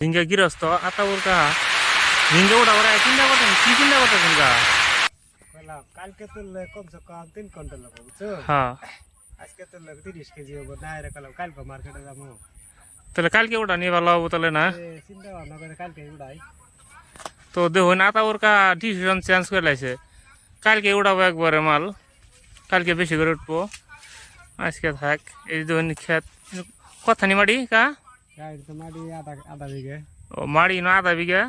ঝিঙ্গা গৃহস্থ আতা উড়কা ঝিঙ্গা ওটা ওরা চিন্তা করতেন কি চিন্তা করতেছেন গা? কালকে তুললে কমসে কম 3 কুইন্টাল হবে বুঝছো। হ্যাঁ আজকে তুললে 30 কেজি হবে না এর কলাম কালকে মার্কেটে যাবো। তাহলে কালকে ওটা নিয়ে ভালো হবো তাহলে না? চিন্তা ভাবনা করে কালকে উড়াই। তো দেখুন আতা উড়কা ডিসিশন চেঞ্জ করে লাইছে, কালকে উড়াবো একবারে মাল, কালকে বেশি করে উঠবো, আজকে থাক। এই দেখুন ক্ষেত কথানি মাটি কা গাড়ি তো মাটি আধা বিঘে। ও মাড়ি না আধা বিঘা,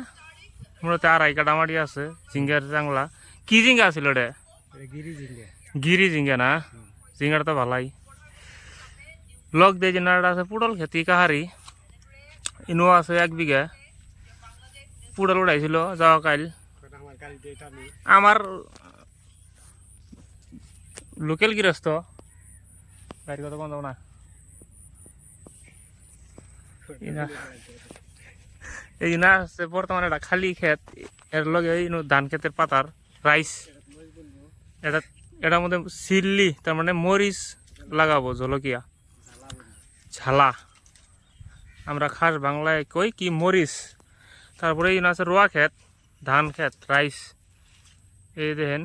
মূলত 2.5 কাঠা মাটি আছে। ঝিঙ্গার চাংলা কি ঝিঙ্গা আছিল রে? গিরি ঝিঙ্গে। গিরি ঝিঙ্গা না? ঝিঙ্গাটা তো ভালাই। লগ দিয়ে যে নাড়া আছে পুডল খেতি কাহারি ইনো আছে 1 বিঘা, পুডল উড়াইছিল যাওয়া কাল। আমার গাড়ি দিয়ে টানি। আমার লোকাল গৃহস্থ গাড়ি কথা বন্ধ না। এই না আছে বর্তমানে একটা খালি ক্ষেত, এর লগে এই ধান ক্ষেতের পাতার রাইস, এটা এটার মধ্যে চিল্লি তার মানে মরিচ লাগাবো, জলকিয়া ঝালা, আমরা খাস বাংলায় কই কি মরিচ। তারপরে এই আছে রোয়া ক্ষেত, ধান ক্ষেত, রাইস। এই দেখেন